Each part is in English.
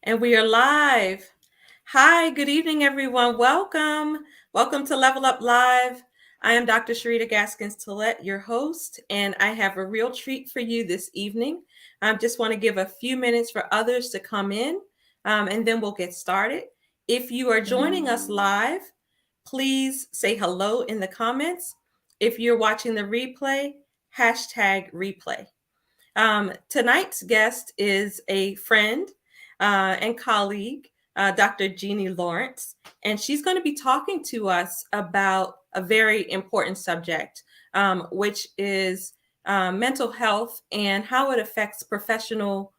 And we are live. Hi, good evening, everyone. Welcome. Welcome to Level Up Live. I am Dr. Sharita Gaskins Tillett, your host, and I have a real treat for you this evening. I just want to give a few minutes for others to come in, and then we'll get started. If you are joining us live, please say hello in the comments. If you're watching the replay, hashtag replay. Tonight's guest is a friend and colleague, Dr. Jeannie Lawrence, and she's going to be talking to us about a very important subject, which is mental health and how it affects professional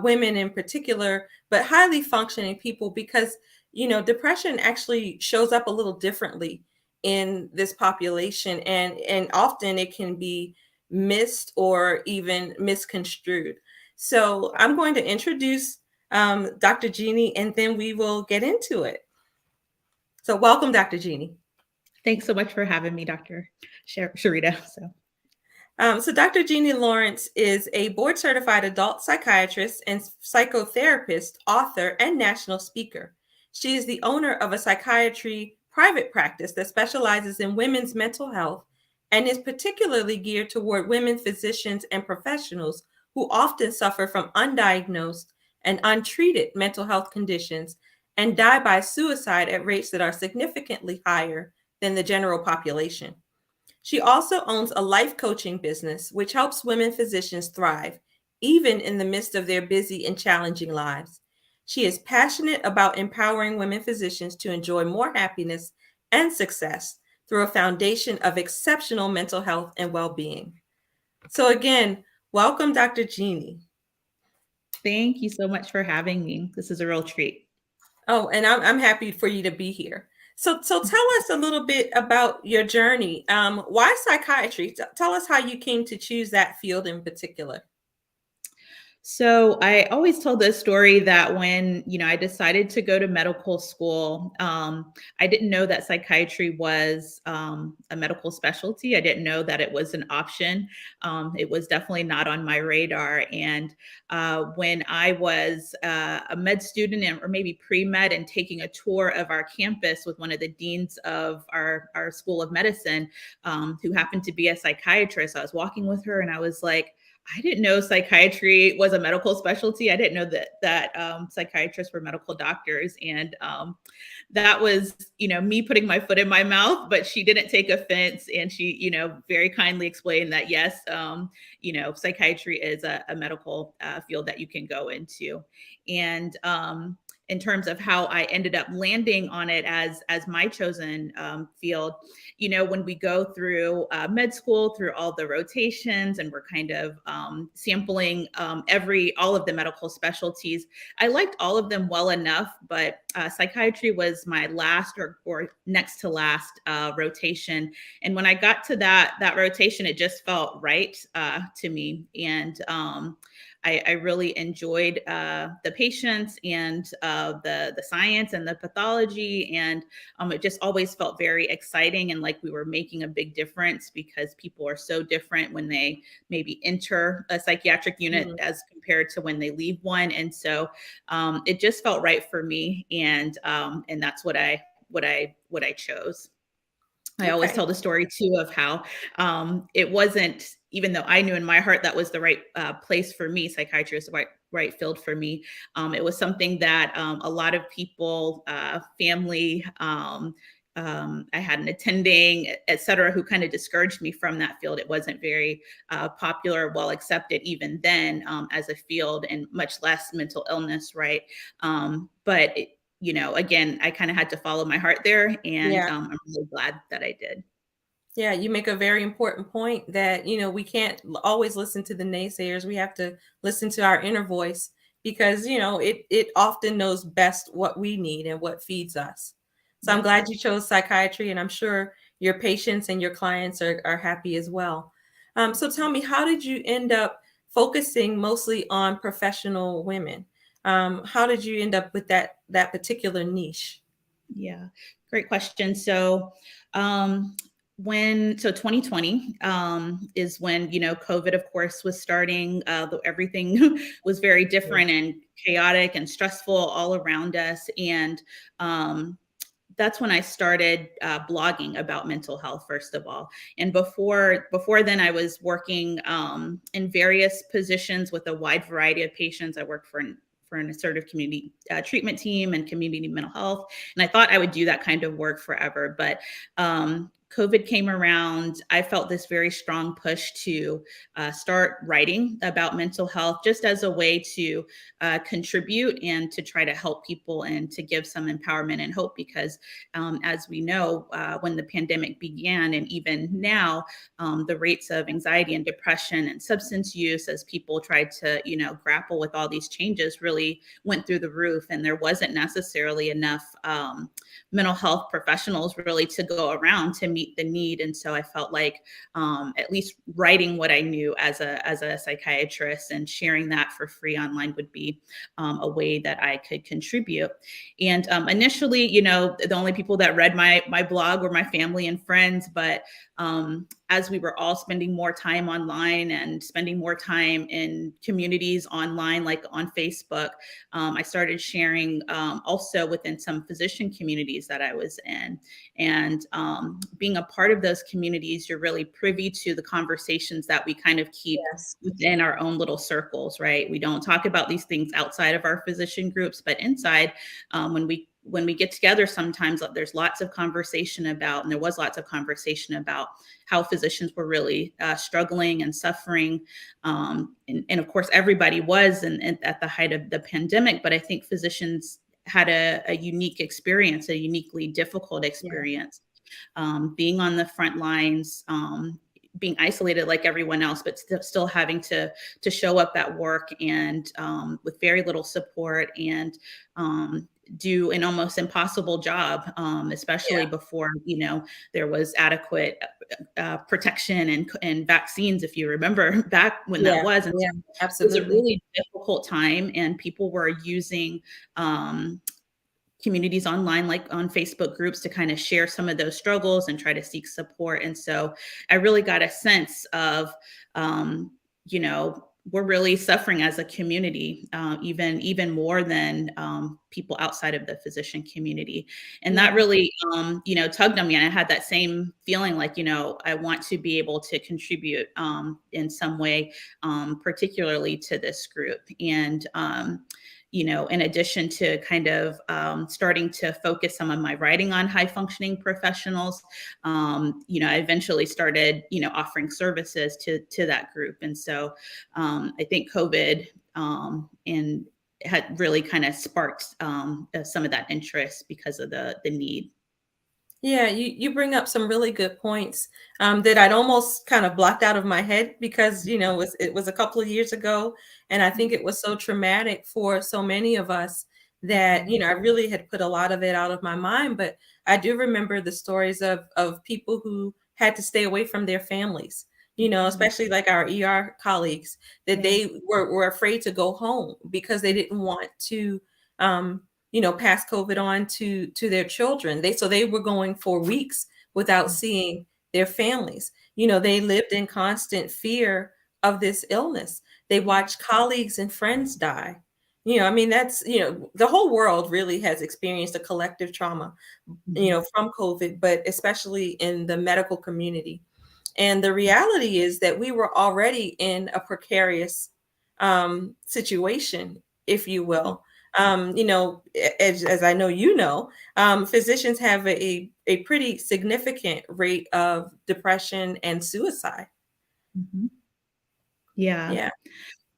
women in particular, but highly functioning people because, depression actually shows up a little differently in this population, and often it can be missed or even misconstrued. So I'm going to introduce Dr. Jeannie, and then we will get into it. So welcome, Dr. Jeannie. Thanks so much for having me, Dr. Sharita. So Dr. Jeannie Lawrence is a board-certified adult psychiatrist and psychotherapist, author, and national speaker. She is the owner of a psychiatry private practice that specializes in women's mental health and is particularly geared toward women physicians and professionals who often suffer from undiagnosed and untreated mental health conditions and die by suicide at rates that are significantly higher than the general population. She also owns a life coaching business, which helps women physicians thrive, even in the midst of their busy and challenging lives. She is passionate about empowering women physicians to enjoy more happiness and success through a foundation of exceptional mental health and well being. So, again, welcome, Dr. Jeannie. Thank you so much for having me. This is a real treat. Oh, and I'm happy for you to be here. So tell us a little bit about your journey. Why psychiatry? Tell us how you came to choose that field in particular. So I always tell this story that when, I decided to go to medical school, I didn't know that psychiatry was a medical specialty. I didn't know that it was an option. It was definitely not on my radar. And when I was a med student or maybe pre-med and taking a tour of our campus with one of the deans of our school of medicine, who happened to be a psychiatrist, I was walking with her and I was like, I didn't know psychiatry was a medical specialty. I didn't know that psychiatrists were medical doctors, and that was, me putting my foot in my mouth. But she didn't take offense, and she, very kindly explained that yes, psychiatry is a medical field that you can go into, and in terms of how I ended up landing on it as my chosen field. When we go through med school, through all the rotations, and we're kind of sampling all of the medical specialties, I liked all of them well enough, but psychiatry was my last or next to last rotation. And when I got to that rotation, it just felt right to me. And I really enjoyed the patients and the science and the pathology, and it just always felt very exciting and like we were making a big difference because people are so different when they maybe enter a psychiatric unit as compared to when they leave one, and so it just felt right for me, and that's what I chose. I always tell the story too of how it wasn't, even though I knew in my heart that was the right place for me, psychiatry is the right field for me. It was something that a lot of people, family, I had an attending, et cetera, who kind of discouraged me from that field. It wasn't very popular, well accepted even then as a field, and much less mental illness, right? But again, I kind of had to follow my heart there, and I'm really glad that I did. Yeah, you make a very important point that, we can't always listen to the naysayers. We have to listen to our inner voice because, it often knows best what we need and what feeds us. So I'm glad you chose psychiatry, and I'm sure your patients and your clients are happy as well. So tell me, how did you end up focusing mostly on professional women? How did you end up with that particular niche? Yeah, great question. So, So 2020 is when, COVID, of course, was starting. Everything was very Yeah. different and chaotic and stressful all around us. And that's when I started blogging about mental health, first of all. And before then, I was working in various positions with a wide variety of patients. I worked for an assertive community treatment team and community mental health, and I thought I would do that kind of work forever. But COVID came around. I felt this very strong push to start writing about mental health, just as a way to contribute and to try to help people and to give some empowerment and hope. Because as we know, when the pandemic began and even now, the rates of anxiety and depression and substance use, as people tried to, grapple with all these changes, really went through the roof. And there wasn't necessarily enough mental health professionals really to go around to meet the need. And so I felt like at least writing what I knew as a psychiatrist and sharing that for free online would be a way that I could contribute. And initially, the only people that read my blog were my family and friends. But as we were all spending more time online and spending more time in communities online, like on Facebook, I started sharing also within some physician communities that I was in. And being a part of those communities, you're really privy to the conversations that we kind of keep Yes. within our own little circles, right? We don't talk about these things outside of our physician groups, but inside, when we get together, sometimes there's lots of conversation about, and there was lots of conversation about how physicians were really struggling and suffering. And of course, everybody was at the height of the pandemic, but I think physicians had a unique experience, a uniquely difficult Yeah. experience, being on the front lines, being isolated like everyone else, but still having to show up at work and with very little support and do an almost impossible job, especially Yeah. before there was adequate protection and vaccines. If you remember back when that Yeah. was, and Yeah. so it was a Absolutely. really difficult time, and people were using communities online, like on Facebook groups, to kind of share some of those struggles and try to seek support. And so I really got a sense of, you know, we're really suffering as a community, even more than people outside of the physician community. And that Yeah. really, tugged on me. And I had that same feeling like, I want to be able to contribute in some way, particularly to this group. And in addition to kind of starting to focus some of my writing on high functioning professionals, I eventually started, offering services to that group. And so I think COVID and had really kind of sparked some of that interest because of the need. Yeah, you bring up some really good points that I'd almost kind of blocked out of my head because it was a couple of years ago, and I think it was so traumatic for so many of us that I really had put a lot of it out of my mind. But I do remember the stories of people who had to stay away from their families. Mhm. Especially like our ER colleagues, that Yeah. they were afraid to go home because they didn't want to. Um, pass COVID on to their children. They were going for weeks without seeing their families. They lived in constant fear of this illness. They watched colleagues and friends die. I mean, that's, the whole world really has experienced a collective trauma, Mhm. from COVID, but especially in the medical community. And the reality is that we were already in a precarious situation, if you will. As I know, physicians have a pretty significant rate of depression and suicide. Mhm. Yeah. Yeah.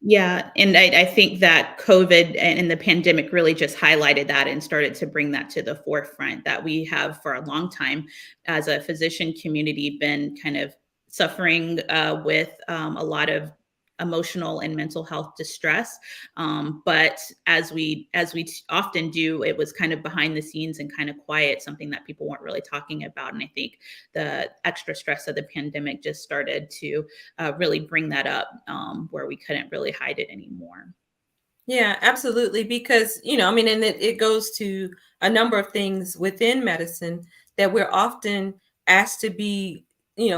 Yeah, and I think that COVID and the pandemic really just highlighted that and started to bring that to the forefront, that we have for a long time as a physician community been kind of suffering with a lot of emotional and mental health distress. But as we often do, it was kind of behind the scenes and kind of quiet, something that people weren't really talking about. And I think the extra stress of the pandemic just started to really bring that up, where we couldn't really hide it anymore. Yeah, absolutely. Because, I mean, and it goes to a number of things within medicine that we're often asked to be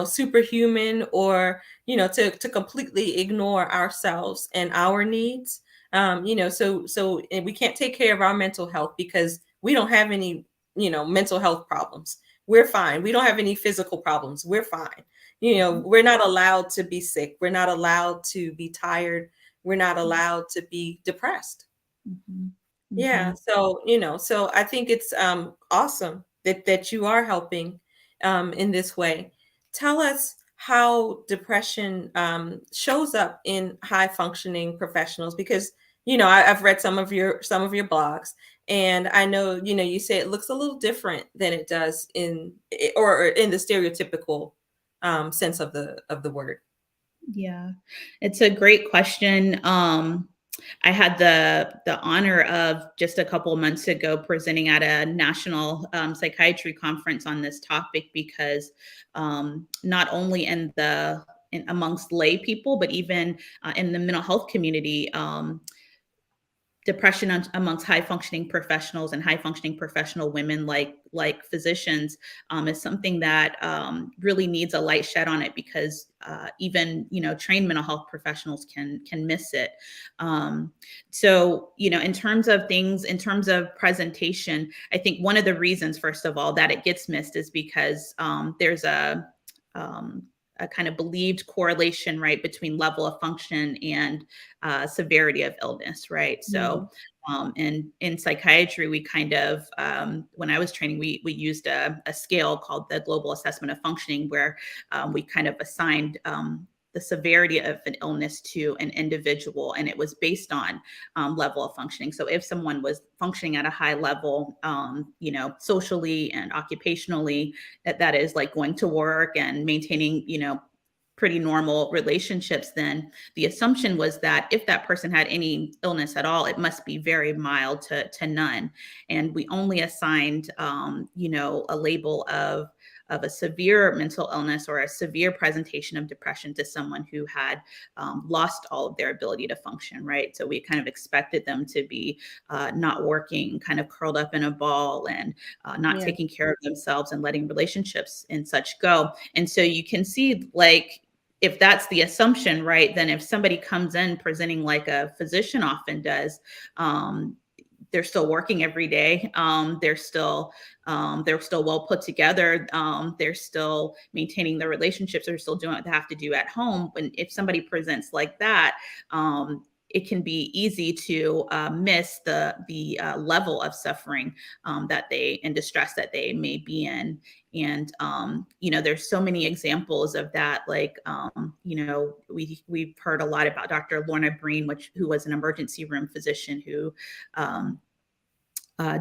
superhuman, or to completely ignore ourselves and our needs. So and we can't take care of our mental health because we don't have any mental health problems. We're fine. We don't have any physical problems. We're fine. We're not allowed to be sick. We're not allowed to be tired. We're not allowed to be depressed. Mhm. Yeah, Mhm. so I think it's awesome that you are helping in this way. Tell us how depression shows up in high functioning professionals, because I've read some of your blogs, and I know you say it looks a little different than it does or in the stereotypical sense of the word. Yeah, it's a great question. I had the honor of just a couple of months ago presenting at a national psychiatry conference on this topic because not only amongst lay people, but even in the mental health community, depression amongst high functioning professionals and high functioning professional women like physicians is something that really needs a light shed on it because even trained mental health professionals can miss it. So in terms of presentation, I think one of the reasons, first of all, that it gets missed is because there's um, a kind of believed correlation, right, between level of function and severity of illness, right? So, Mhm. in psychiatry, we kind of, when I was training, we used a scale called the Global Assessment of Functioning, where we kind of assigned the severity of an illness to an individual, and it was based on level of functioning. So, if someone was functioning at a high level, socially and occupationally, that is like going to work and maintaining, pretty normal relationships, then the assumption was that if that person had any illness at all, it must be very mild to none. And we only assigned, a label of a severe mental illness or a severe presentation of depression to someone who had lost all of their ability to function, right? So we kind of expected them to be not working, kind of curled up in a ball, and not Yeah. taking care of themselves and letting relationships and such go. And so you can see, like, if that's the assumption, right, then if somebody comes in presenting like a physician often does, um, they're still working every day. They're still well put together. They're still maintaining their relationships. They're still doing what they have to do at home. And if somebody presents like that, it can be easy to miss the level of suffering that they and distress that they may be in. And there's so many examples of that. Like we've heard a lot about Dr. Lorna Breen, who was an emergency room physician who um,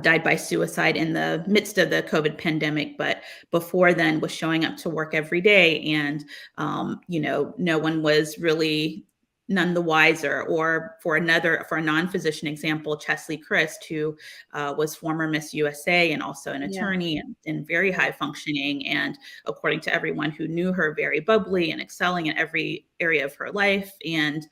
died by suicide in the midst of the COVID pandemic, but before then was showing up to work every day. And, no one was really none the wiser. Or for a non-physician example, Chesley Christ, who was former Miss USA and also an Yeah. attorney and very Yeah. high functioning. And according to everyone who knew her, very bubbly and excelling in every area of her life. And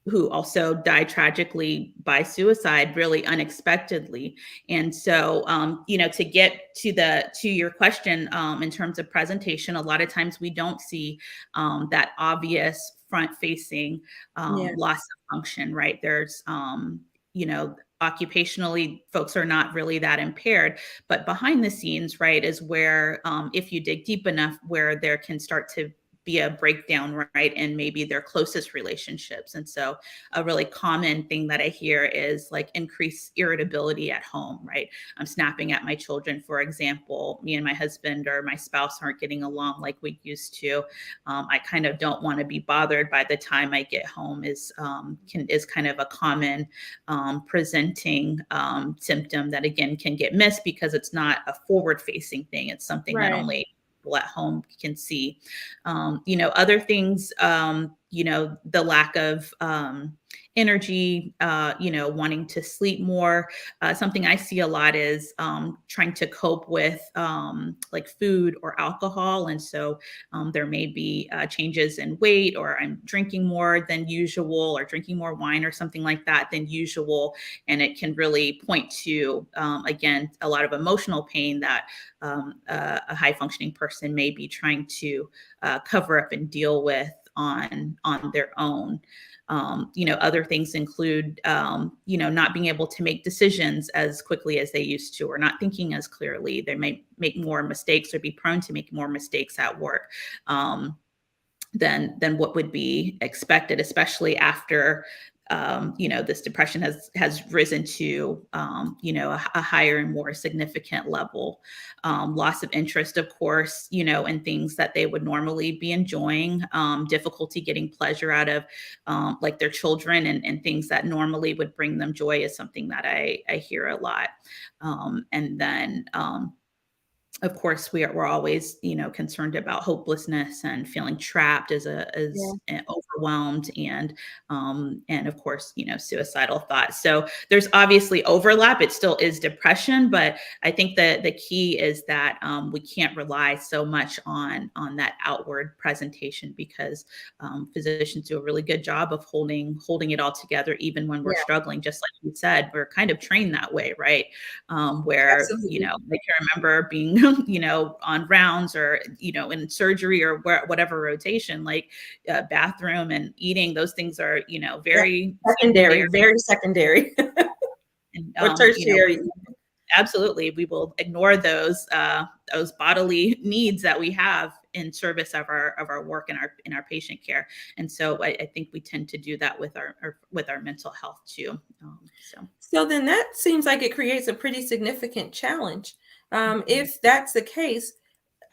who also died tragically by suicide really unexpectedly. And so to get to your question, in terms of presentation, a lot of times we don't see that obvious front facing Yeah. loss of function, right? There's occupationally folks are not really that impaired, but behind the scenes, right, is where if you dig deep enough, where there can start to be a breakdown, right, and maybe their closest relationships. And so a really common thing that I hear is like increased irritability at home, right? I'm snapping at my children, for example. Me and my husband or my spouse aren't getting along like we used to. I kind of don't want to be bothered by the time I get home is kind of a common presenting symptom that again can get missed because it's not a forward facing thing. It's something that Right. only people at home can see. Other things, the lack of energy, wanting to sleep more. Something I see a lot is trying to cope with like food or alcohol. And so there may be changes in weight, or I'm drinking more than usual, or drinking more wine or something like that than usual. And it can really point to, again, a lot of emotional pain that a high functioning person may be trying to cover up and deal with on their own. Other things include, not being able to make decisions as quickly as they used to, or not thinking as clearly. They may make more mistakes, or be prone to make more mistakes at work. Than what would be expected, especially after this depression has risen to a higher and more significant level. Loss of interest, of course, in things that they would normally be enjoying. Difficulty getting pleasure out of like their children, and things that normally would bring them joy is something that I hear a lot. And then of course, we're always, concerned about hopelessness and feeling trapped Yeah. as overwhelmed, and of course, suicidal thoughts. So there's obviously overlap. It still is depression, but I think that the key is that we can't rely so much on that outward presentation, because physicians do a really good job of holding it all together, even when we're Yeah. struggling. Just like you said, we're kind of trained that way, right? Where, Absolutely. I can remember being, on rounds, or, in surgery, or whatever rotation, like bathroom and eating, those things are, Yeah. very Secondary, secondary. very secondary. And, Or tertiary. absolutely, we will ignore those bodily needs that we have in service of our work, and our patient care. And so I think we tend to do that with our mental health too. So. So then that seems like it creates a pretty significant challenge. Mhm. If that's the case,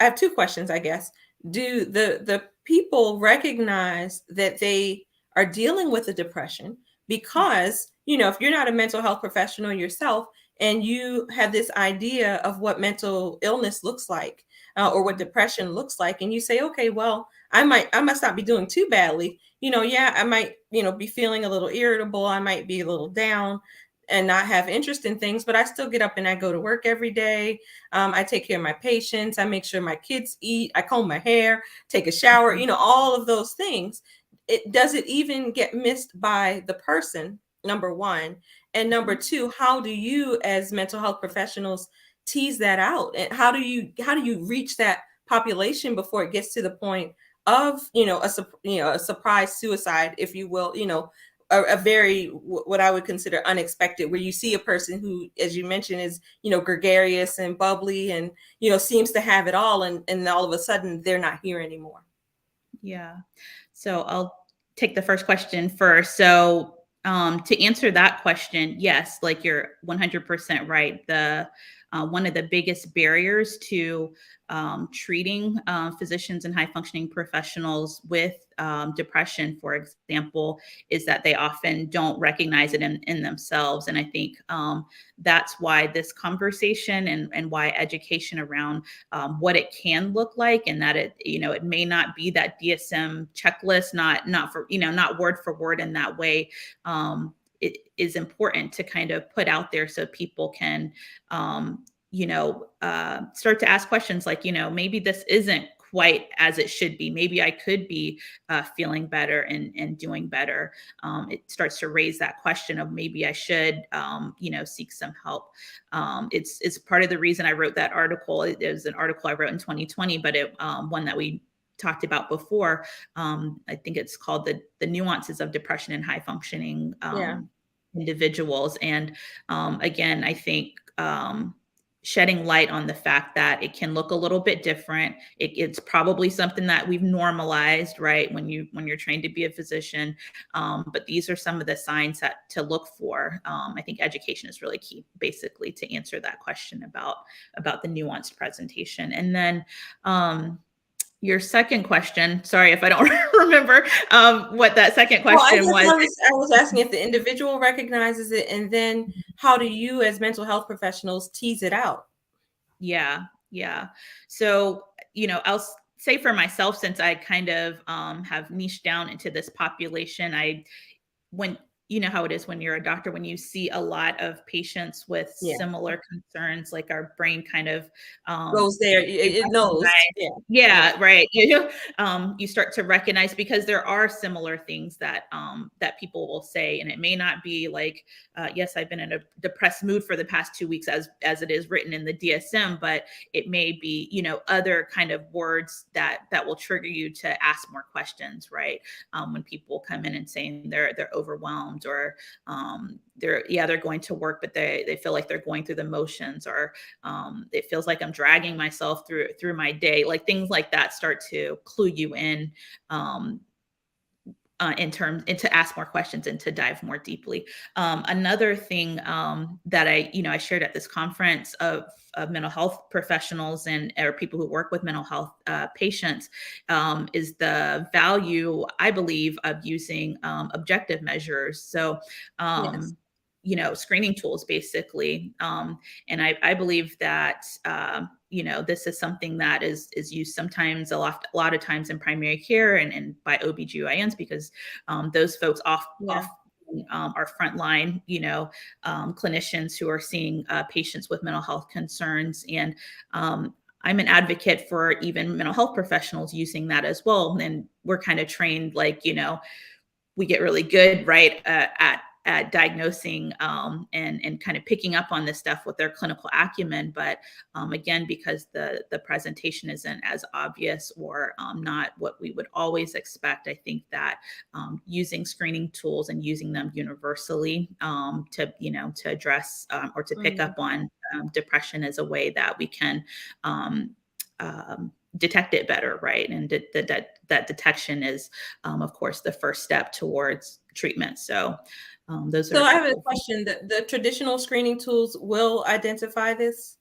I have two questions, I guess. Do the people recognize that they are dealing with a depression? Because, if you're not a mental health professional yourself, and you have this idea of what mental illness looks like, or what depression looks like, and you say, okay, well, I must not be doing too badly. Yeah, I might, be feeling a little irritable. I might be a little down and not have interest in things, but I still get up and I go to work every day. I take care of my patients. I make sure my kids eat. I comb my hair, take a shower, Mhm. all of those things. It does it even get missed by the person, number one. And number Mhm. two, how do you as mental health professionals tease that out? And how do you reach that population before it gets to the point of, a surprise suicide, if you will, a very what I would consider unexpected, where you see a person who, as you mentioned, is gregarious and bubbly, and seems to have it all, and all of a sudden they're not here anymore. Yeah. So I'll take the first question first. So to answer that question, yes, like you're 100% right. The one of the biggest barriers to treating physicians and high functioning professionals with depression, for example, is that they often don't recognize it in themselves. And I think that's why this conversation, and why education around what it can look like, and that it may not be that DSM checklist, not word for word in that way. It is important to kind of put out there, so people can start to ask questions like, maybe this isn't quite as it should be. Maybe I could be feeling better and doing better. It starts to raise that question of, maybe I should, seek some help. It's part of the reason I wrote that article. It was an article I wrote in 2020, but one that we talked about before. I think it's called the nuances of depression in high functioning Yeah. individuals. And again, I think shedding light on the fact that it can look a little bit different. It's probably something that we've normalized, right? When you're trained to be a physician, but these are some of the signs that to look for. I think education is really key, basically, to answer that question about the nuanced presentation. And then your second question, sorry if I don't remember what that second Well, I question guess was. I was asking if the individual recognizes it, and then how do you as mental health professionals tease it out? Yeah, yeah. So, say for myself, since I kind of have niched down into this population, I when you know how it is when you're a doctor, when you see a lot of patients with Yeah. similar concerns, like our brain kind of Goes there. you It knows. recognize, Yeah. Yeah. yeah, right. You start to recognize, because there are similar things that that people will say, and it may not be like, yes, I've been in a depressed mood for the past 2 weeks, as it is written in the DSM, but it may be, other kind of words that will trigger you to ask more questions, right? When people come in and saying they're overwhelmed, or they're going to work, but they feel like they're going through the motions, or it feels like I'm dragging myself through my day, like things like that start to clue you in, um, and to ask more questions and to dive more deeply. Another thing that I shared at this conference of mental health professionals and or people who work with mental health patients, is the value, I believe, of using objective measures. So, Yes. screening tools, basically. And I believe that, this is something that is used sometimes, a lot of times in primary care, and by OBGYNs, because those folks Yeah. are frontline, clinicians who are seeing patients with mental health concerns. And I'm an advocate for even mental health professionals using that as well. And we're kind of trained, like, we get really good, right, at diagnosing, and kind of picking up on this stuff with their clinical acumen. But again, because the presentation isn't as obvious, or not what we would always expect, I think that using screening tools and using them universally, to address, or to pick Mm. up on depression, is a way that we can detect it better, right? And that detection is, of course, the first step towards treatment. So those are So a I have a couple. question. The traditional screening tools will identify this?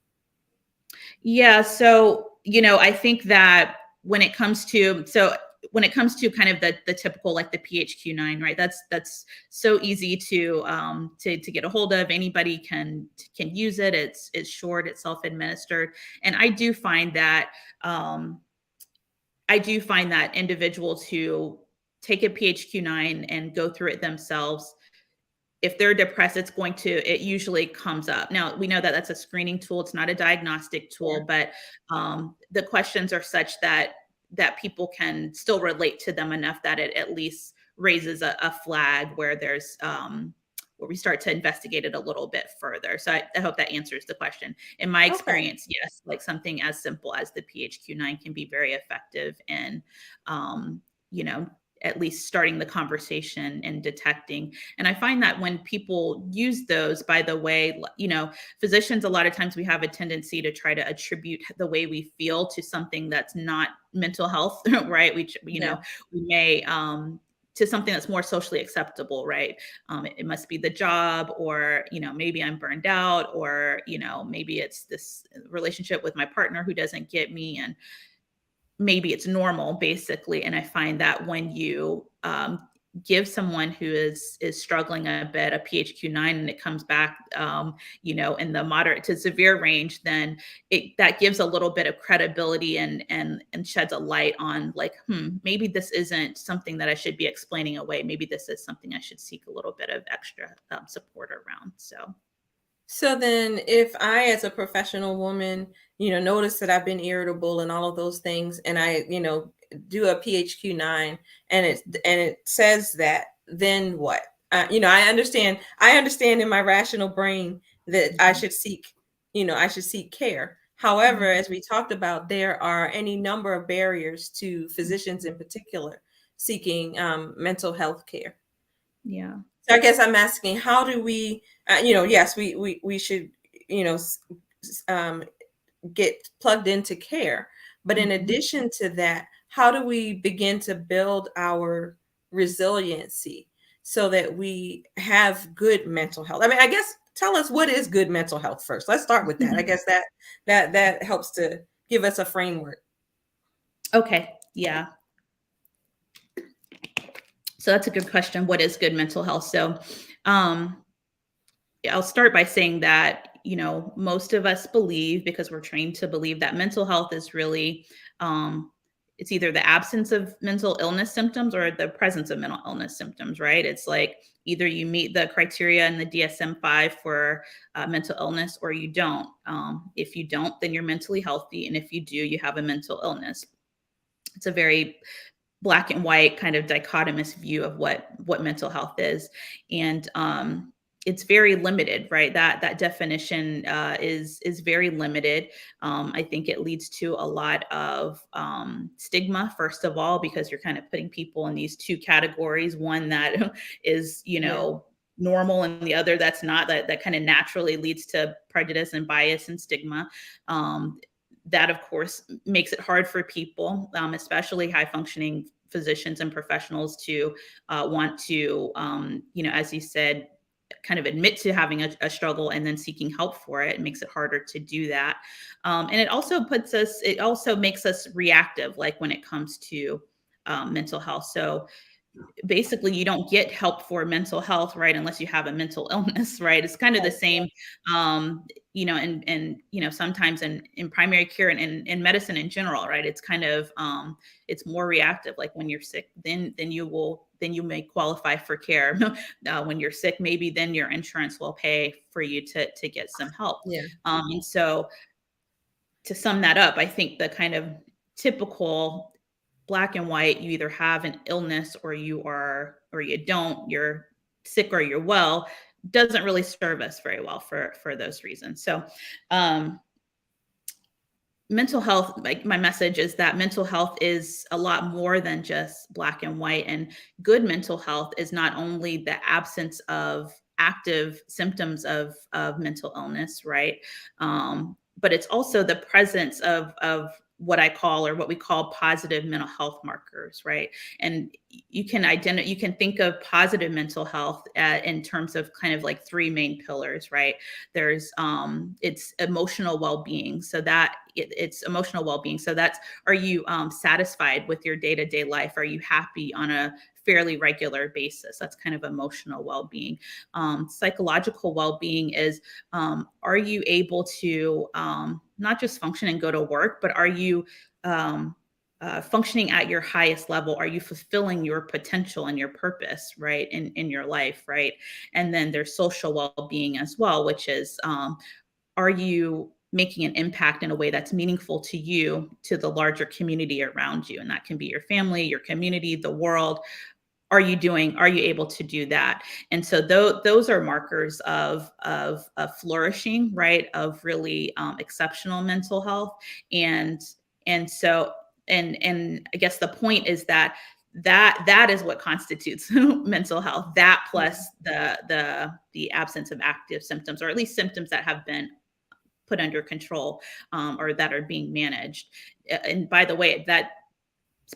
Yeah. So, I think that when it comes to kind of the typical, like the PHQ-9, right? That's so easy to get a hold of. Anybody can use it. It's short, it's self-administered. And I do find that individuals who take a PHQ-9 and go through it themselves, if they're depressed, it usually comes up. Now, we know that that's a screening tool. It's not a diagnostic Yeah. tool, but the questions are such that people can still relate to them enough that it at least raises a flag, where we start to investigate it a little bit further. So I hope that answers the question. In my Okay. experience, yes, like something as simple as the PHQ-9 can be very effective in, um, you know, at least starting the conversation and detecting. And I find that when people use those, by the way, physicians, a lot of times we have a tendency to try to attribute the way we feel to something that's not mental health, right? Yeah. We may, to something that's more socially acceptable, right? It must be the job, or, maybe I'm burned out, or, maybe it's this relationship with my partner who doesn't get me. And maybe it's normal, basically. And I find that when you give someone who is struggling a bit a PHQ-9, and it comes back, in the moderate to severe range, then that gives a little bit of credibility, and sheds a light on, like, maybe this isn't something that I should be explaining away. Maybe this is something I should seek a little bit of extra support around. So then, if I, as a professional woman, notice that I've been irritable and all of those things, and I, do a PHQ-9, and it says that, then what? I understand in my rational brain that Mhm. I should seek care. However, Mhm. as we talked about, there are any number of barriers to physicians in particular seeking mental health care. Yeah. So I guess I'm asking, how do we, yes, we should, you know, um, get plugged into care. But in Mhm. addition to that, how do we begin to build our resiliency so that we have good mental health? I mean, I guess tell us, what is good mental health first. Let's start with that. I guess that helps to give us a framework. Okay. Yeah. So that's a good question. What is good mental health? So, um, I'll start by saying that, most of us believe, because we're trained to believe, that mental health is really, um, it's either the absence of mental illness symptoms or the presence of mental illness symptoms, right? It's like either you meet the criteria in the DSM-5 for mental illness or you don't. If you don't, then you're mentally healthy. And if you do, you have a mental illness. It's a very black and white kind of dichotomous view of what mental health is. And it's very limited, right? That definition is very limited. I think it leads to a lot of stigma, first of all, because you're kind of putting people in these two categories: one that is, Yeah. normal, and the other that's not. That kind of naturally leads to prejudice and bias and stigma. That, of course, makes it hard for people, especially high functioning physicians and professionals, to want to, as you said, kind of admit to having a struggle and then seeking help for it. It makes it harder to do that. And it also makes us reactive, like when it comes to mental health. So basically you don't get help for mental health, right, unless you have a mental illness, right? It's kind of the same, and sometimes in primary care and in medicine in general, right? It's kind of it's more reactive. Like when you're sick, then you may qualify for care. When you're sick, maybe then your insurance will pay for you to get some help. Yeah. And so to sum that up, I think the kind of typical black and white, you either have an illness or you don't, you're sick or you're well, doesn't really serve us very well for those reasons. So mental health, like, my message is that mental health is a lot more than just black and white. And good mental health is not only the absence of active symptoms of mental illness, right? But it's also the presence of what I call, or what we call, positive mental health markers, right? And you can think of positive mental health in terms of kind of like three main pillars, right? There's it's emotional well-being. So it's emotional well-being. So that's, are you satisfied with your day-to-day life? Are you happy on a fairly regular basis? That's kind of emotional well-being. Psychological well-being is, are you able to not just function and go to work, but are you functioning at your highest level? Are you fulfilling your potential and your purpose, right, in your life, right? And then there's social well-being as well, which is, are you making an impact in a way that's meaningful to you, to the larger community around you? And that can be your family, your community, the world. Are you able to do that? And so those are markers of flourishing, right? Of really exceptional mental health. And so, and I guess the point is that is what constitutes mental health. That plus the absence of active symptoms, or at least symptoms that have been put under control, or that are being managed. And by the way, that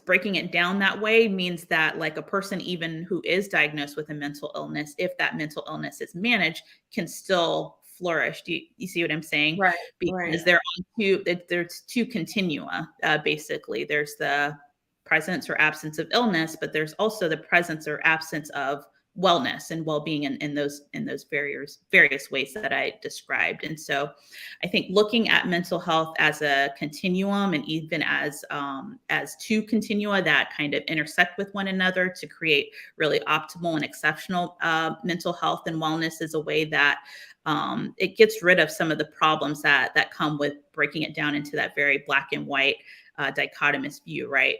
breaking it down that way means that, like, a person even who is diagnosed with a mental illness, if that mental illness is managed, can still flourish. Do you see what I'm saying? Right. Because there's two continua, basically. There's the presence or absence of illness, but there's also the presence or absence of wellness and well-being in those various ways that I described. And so I think looking at mental health as a continuum, and even as two continua that kind of intersect with one another to create really optimal and exceptional mental health and wellness, is a way that it gets rid of some of the problems that come with breaking it down into that very black and white dichotomous view, right?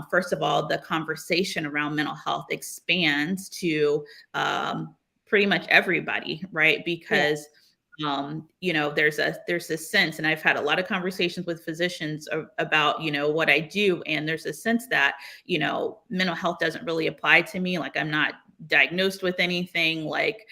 First of all, the conversation around mental health expands to pretty much everybody, right? Because there's this sense, and I've had a lot of conversations with physicians about, what I do. And there's a sense that, mental health doesn't really apply to me. Like, I'm not diagnosed with anything, like,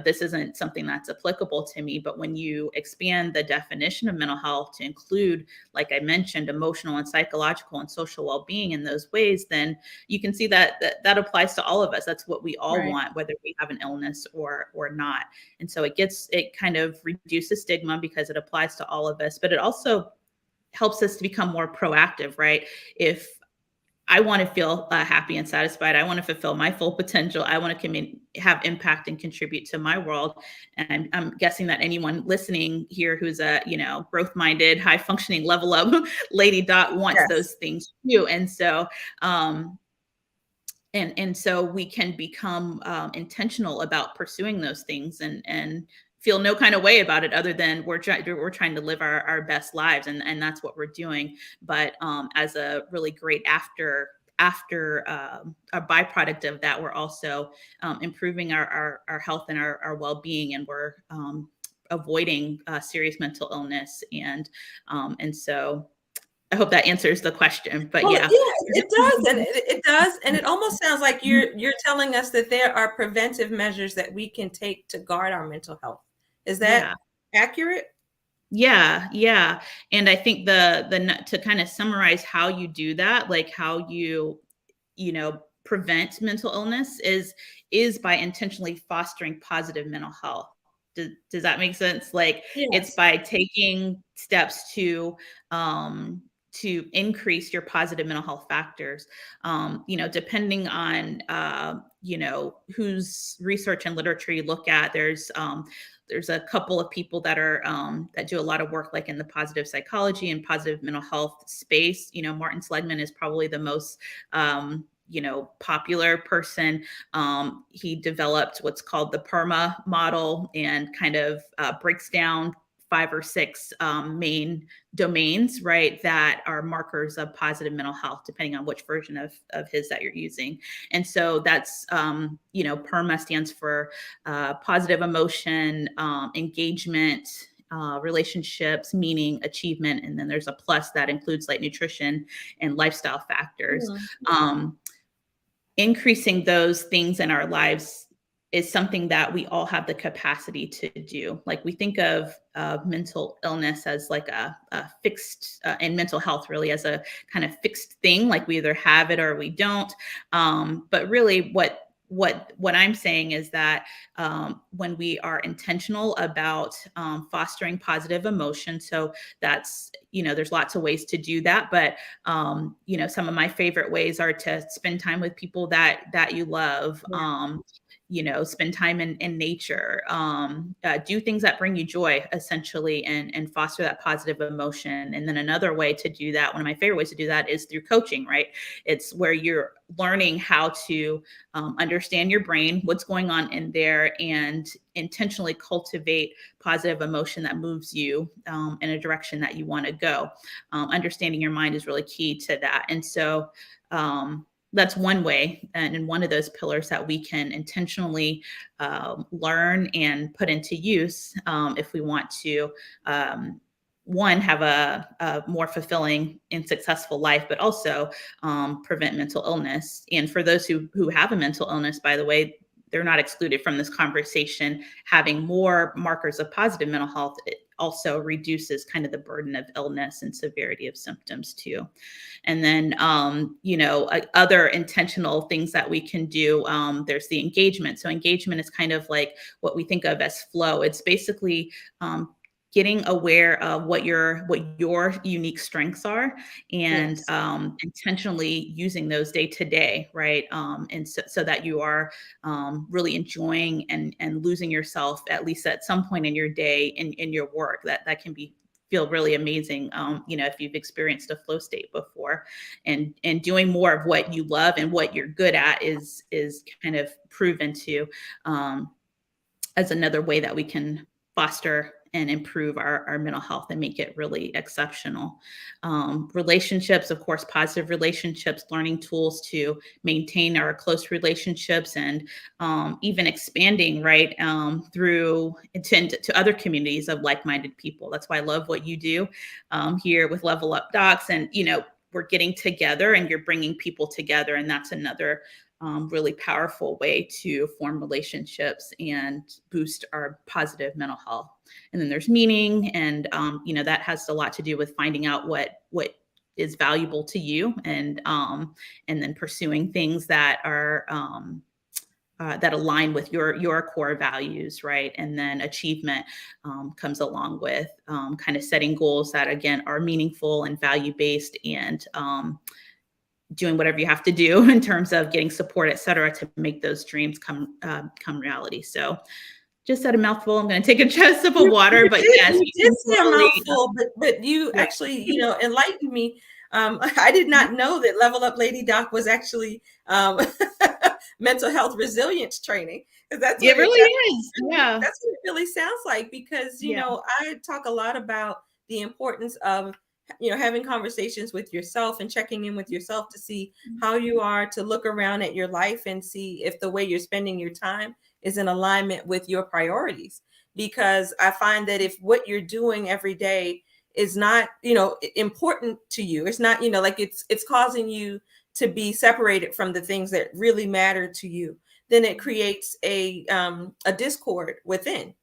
this isn't something that's applicable to me. But when you expand the definition of mental health to include, like I mentioned, emotional and psychological and social well-being in those ways, then you can see that applies to all of us. That's what we all want, whether we have an illness or not. And so it kind of reduces stigma because it applies to all of us, but it also helps us to become more proactive, right? If I want to feel happy and satisfied. I want to fulfill my full potential. I want to have impact and contribute to my world. And I'm guessing that anyone listening here who's a, growth minded, high functioning, level up lady dot wants Yes. those things too. And so, and so we can become intentional about pursuing those things and feel no kind of way about it, other than we're trying to live our best lives, and that's what we're doing. But as a really great after a byproduct of that, we're also improving our health and our well-being, and we're avoiding serious mental illness. And so I hope that answers the question. But Well, yeah. yeah, it does, and it does, and it almost sounds like you're telling us that there are preventive measures that we can take to guard our mental health. Is that Yeah. accurate? Yeah, yeah. And I think to kind of summarize how you do that, like how prevent mental illness is by intentionally fostering positive mental health. Does that make sense? Like, it's Yes. by taking steps to increase your positive mental health factors. Depending on whose research and literature you look at, there's a couple of people that do a lot of work, like in the positive psychology and positive mental health space. Martin Seligman is probably the most popular person. He developed what's called the PERMA model, and kind of breaks down 5 or 6 main domains, right, that are markers of positive mental health, depending on which version of his that you're using. And so that's, PERMA stands for positive emotion, engagement, relationships, meaning, achievement. And then there's a plus that includes like nutrition and lifestyle factors. Mhm. Increasing those things in our lives is something that we all have the capacity to do. Like, we think of mental illness as like a fixed, and mental health really as a kind of fixed thing, like we either have it or we don't. But really what I'm saying is that when we are intentional about fostering positive emotion, so that's, there's lots of ways to do that, but some of my favorite ways are to spend time with people that you love. Spend time in nature, do things that bring you joy, essentially, and foster that positive emotion. And then another way to do that, one of my favorite ways to do that, is through coaching, right? It's where you're learning how to understand your brain, what's going on in there, and intentionally cultivate positive emotion that moves you in a direction that you want to go. Understanding your mind is really key to that. And so that's one way, and one of those pillars that we can intentionally learn and put into use if we want to, one, have a more fulfilling and successful life, but also prevent mental illness. And for those who have a mental illness, by the way, they're not excluded from this conversation. Having more markers of positive mental health, it also reduces kind of the burden of illness and severity of symptoms too. And then, other intentional things that we can do, there's the engagement. So engagement is kind of like what we think of as flow. It's basically getting aware of what your unique strengths are, and Yes. intentionally using those day to day, right? And so that you are really enjoying and losing yourself, at least at some point in your day, in your work. That can feel really amazing, if you've experienced a flow state before. And doing more of what you love and what you're good at is kind of proven to as another way that we can foster and improve our mental health and make it really exceptional. Relationships, of course, positive relationships, learning tools to maintain our close relationships, and even expanding, right, through to other communities of like-minded people. That's why I love what you do here with Level Up Docs. And, we're getting together and you're bringing people together. And that's another really powerful way to form relationships and boost our positive mental health. And then there's meaning, and that has a lot to do with finding out what is valuable to you, and then pursuing things that are that align with your core values, right? And then achievement comes along with kind of setting goals that, again, are meaningful and value based, and doing whatever you have to do in terms of getting support, et cetera, to make those dreams come reality. So just said a mouthful. I'm going to take a sip of water, but yes, You you did can say a totally, mouthful, but you yeah, actually, enlightened me. I did not know that Level Up Lady Doc was actually mental health resilience training, because it really is. Yeah. that's what it really sounds like. Because Yeah. I talk a lot about the importance of having conversations with yourself and checking in with yourself to see how you are, to look around at your life and see if the way you're spending your time is in alignment with your priorities. Because I find that if what you're doing every day is not, important to you, it's not, like it's causing you to be separated from the things that really matter to you, then it creates a discord within,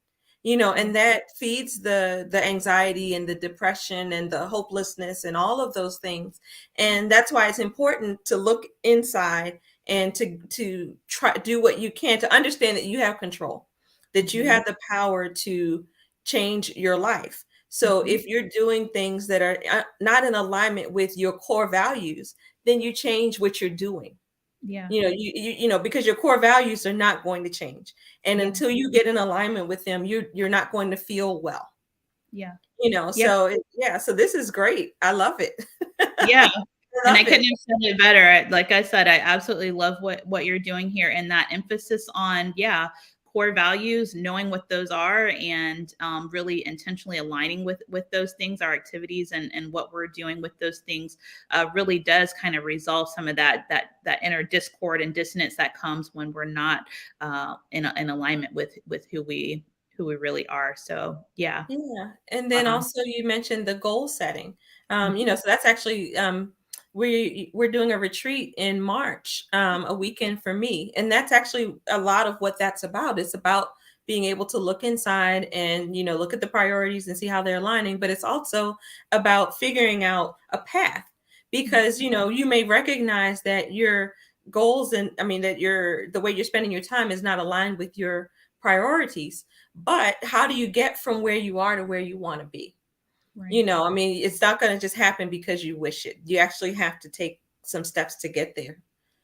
Yeah. and that feeds the anxiety and the depression and the hopelessness and all of those things. And that's why it's important to look inside and to try do what you can to understand that you have control, that you Mhm. have the power to change your life. So Mhm. if you're doing things that are not in alignment with your core values, then you change what you're doing. Yeah. Because your core values are not going to change. And Yeah. until you get in alignment with them, you're not going to feel well. Yeah. Yeah. So this is great. I love it. Yeah. I And I love couldn't it. have said it better. Like I said, I absolutely love what you're doing here, and that emphasis on, yeah, core values, knowing what those are, and really intentionally aligning with those things, our activities, and what we're doing with those things, really does kind of resolve some of that inner discord and dissonance that comes when we're not in alignment with who we really are. So yeah. Yeah. And then Um, also you mentioned the goal setting. mhm. So that's actually we're doing a retreat in March, a weekend for me. And that's actually a lot of what that's about. It's about being able to look inside and, look at the priorities and see how they're aligning, but it's also about figuring out a path. Because, you may recognize that your goals and I mean that the way you're spending your time is not aligned with your priorities. But how do you get from where you are to where you want to be? Right. I mean, it's not going to just happen because you wish it. You actually have to take some steps to get there.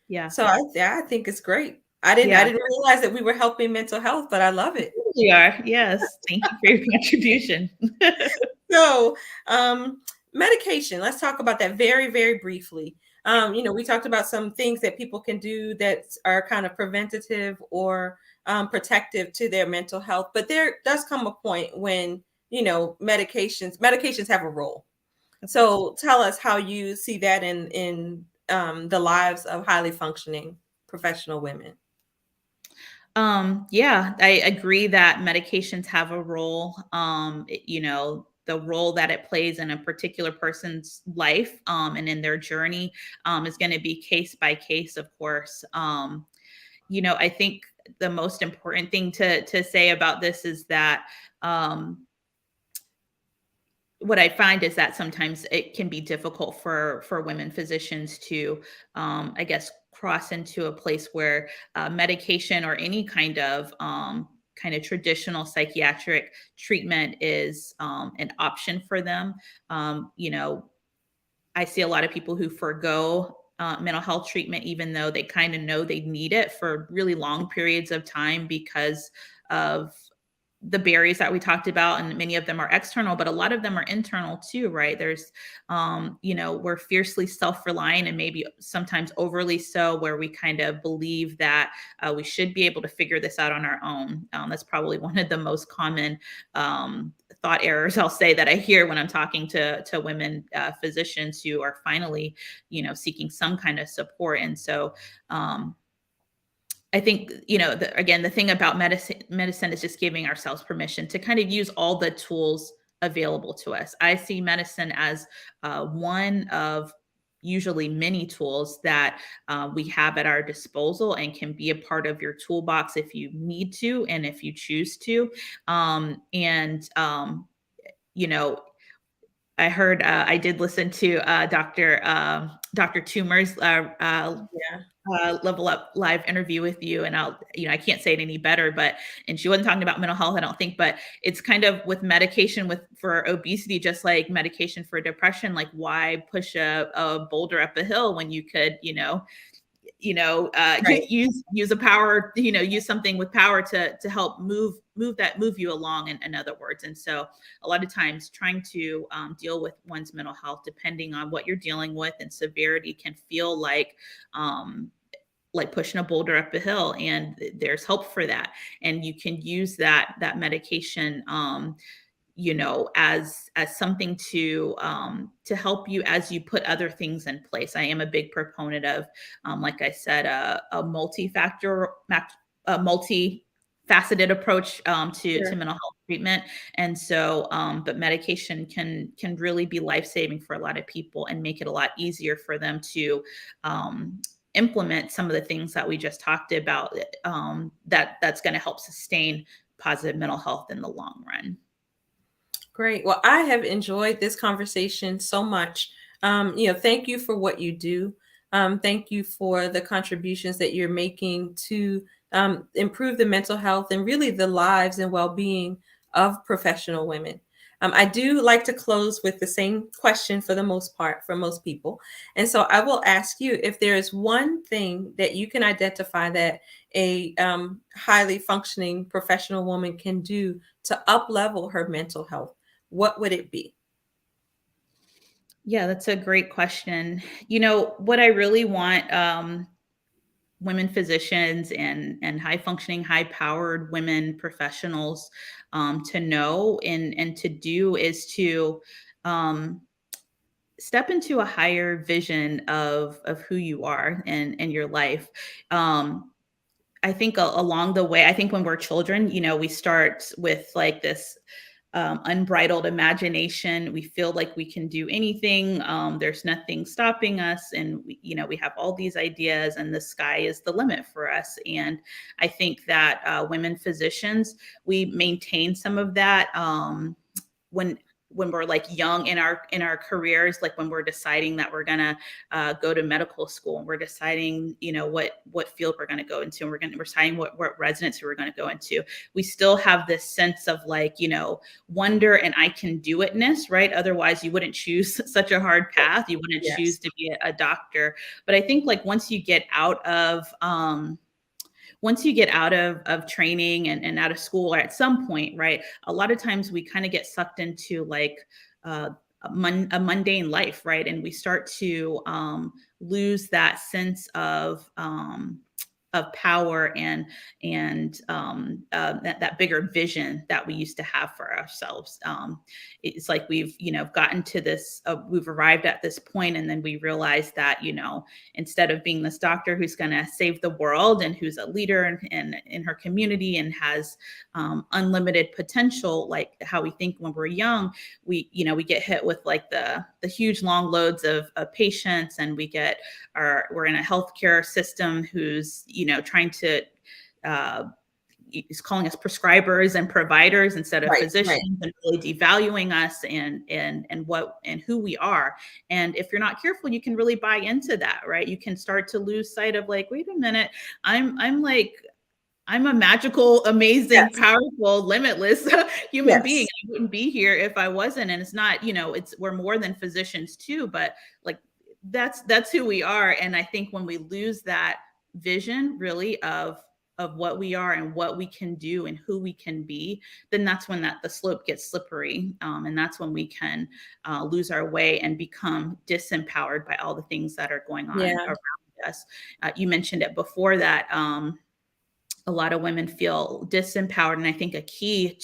Yeah. So I think it's great. I Yeah. didn't realize that we were helping mental health, but I love it. We are. Yes. Thank you for your contribution. So, medication. Let's talk about that very, very briefly. We talked about some things that people can do that are kind of preventative or protective to their mental health, but there does come a point when medications have a role. Of course. So, tell us how you see that in the lives of highly functioning professional women. Yeah, I agree that medications have a role. The role that it plays in a particular person's life, and in their journey, is going to be case by case, of course. I think the most important thing to say about this is that, um, what I find is that sometimes it can be difficult for women physicians to, I guess, cross into a place where medication or any kind of traditional psychiatric treatment is an option for them. I see a lot of people who forego mental health treatment, even though they kind of know they need it for really long periods of time because of the barriers that we talked about, and many of them are external, but a lot of them are internal too, right? We're fiercely self-reliant, and maybe sometimes overly so, where we kind of believe that we should be able to figure this out on our own. That's probably one of the most common thought errors, I'll say, that I hear when I'm talking to women physicians who are finally, seeking some kind of support. And so, I think, again, the thing about medicine is just giving ourselves permission to kind of use all the tools available to us. I see medicine as one of usually many tools that we have at our disposal, and can be a part of your toolbox if you need to and if you choose to. And you know I heard I did listen to Dr. Toomer's Yeah. Level Up Live interview with you, and I can't say it any better, but and she wasn't talking about mental health, I don't think, but it's kind of with medication for obesity, just like medication for depression. Like, why push a boulder up a hill when you could, Right. use a power, use something with power to help move you along, in other words. And so a lot of times trying to deal with one's mental health, depending on what you're dealing with and severity, can feel like pushing a boulder up a hill, and there's help for that. And you can use that medication, as something to help you as you put other things in place. I am a big proponent of, like I said, a a multifaceted approach, to Sure. mental health treatment. And so, but medication can really be life saving for a lot of people and make it a lot easier for them to implement some of the things that we just talked about, that's going to help sustain positive mental health in the long run. Great. Well, I have enjoyed this conversation so much. Thank you for what you do. Thank you for the contributions that you're making to improve the mental health and really the lives and well-being of professional women. I do like to close with the same question for the most part for most people. And so I will ask you if there is one thing that you can identify that a highly functioning professional woman can do to up level her mental health, what would it be? Yeah, that's a great question. What I really want, women physicians and high functioning, high powered women professionals, to know and to do, is to um, step into a higher vision of who you are and your life. I think along the way, I think when we're children, we start with like this unbridled imagination. We feel like we can do anything. There's nothing stopping us, and we have all these ideas, and the sky is the limit for us. And I think that women physicians, we maintain some of that, when we're like young in our careers, like when we're deciding that we're gonna go to medical school, and we're deciding what field we're going to go into, and we're deciding what residency we're going to go into. We still have this sense of like wonder and I can do itness, right? Otherwise you wouldn't choose such a hard path. You wouldn't choose Yes. to be a doctor. But I think like once you get out of training and out of school, or at some point, right, a lot of times we kind of get sucked into like uh, a mundane life, right? And we start to lose that sense of power and that bigger vision that we used to have for ourselves. It's like gotten to this, we've arrived at this point, and then we realize that instead of being this doctor who's going to save the world and who's a leader in her community and has unlimited potential, like how we think when we're young, we get hit with like the huge long loads of patients, and we're in a healthcare system who's trying to uh, is calling us prescribers and providers instead of Right, right. physicians, and really devaluing us and who we are. And if you're not careful, you can really buy into that, right? You can start to lose sight of like, wait a minute, I'm a magical, amazing, Yes, powerful, limitless human being. yes. I wouldn't be here if I wasn't. And it's not, we're more than physicians too, but like that's who we are. And I think when we lose that vision really of what we are and what we can do and who we can be, then that's when the slope gets slippery, and that's when we can lose our way and become disempowered by all the things that are going on Yeah, around us. You mentioned it before that. A lot of women feel disempowered, and I think the key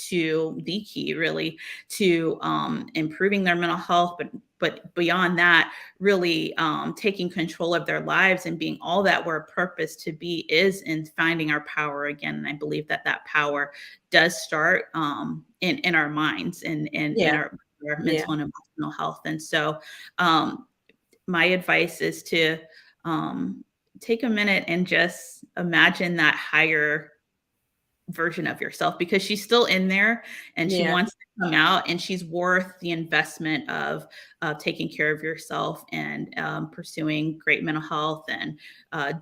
really to improving their mental health, but beyond that, really taking control of their lives and being all that we're purposed to be, is in finding our power again. And I believe that power does start in our minds and in yeah, our yeah, mental and emotional health. And so um, my advice is to um, take a minute and just imagine that higher version of yourself, because she's still in there and she Yeah. wants to come out, and she's worth the investment of taking care of yourself and pursuing great mental health and uh,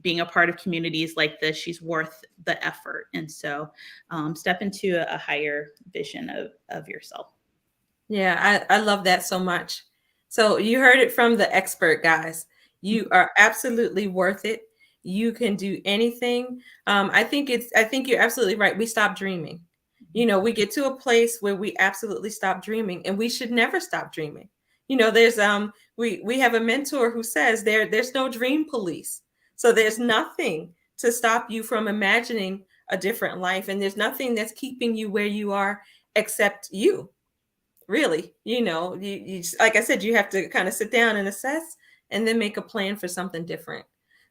being a part of communities like this. She's worth the effort. And so step into a higher vision of yourself. Yeah, I love that so much. So you heard it from the expert, guys. You are absolutely worth it. You can do anything. I think you're absolutely right. We stop dreaming. We get to a place where we absolutely stop dreaming, and we should never stop dreaming. There's we have a mentor who says there's no dream police. So there's nothing to stop you from imagining a different life, and there's nothing that's keeping you where you are except you. Really, like I said, you have to kind of sit down and assess and then make a plan for something different.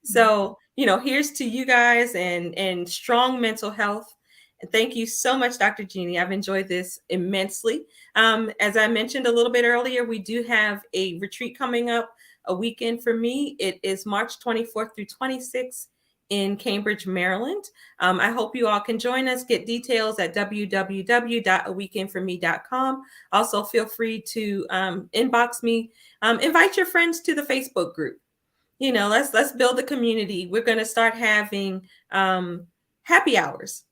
So here's to you guys and strong mental health. And thank you so much, Dr. Jeannie. I've enjoyed this immensely. As I mentioned a little bit earlier, we do have a retreat coming up, a weekend for me. It is March 24th through 26th in Cambridge, Maryland. I hope you all can join us. Get details at www.aweekendforme.com. Also, feel free to inbox me. Invite your friends to the Facebook group. Let's build a community. We're going to start having happy hours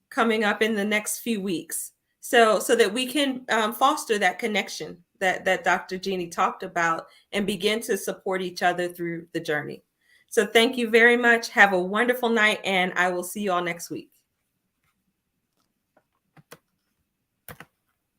coming up in the next few weeks, so that we can foster that connection that Dr. Jeannie talked about and begin to support each other through the journey. So thank you very much. Have a wonderful night, and I will see you all next week.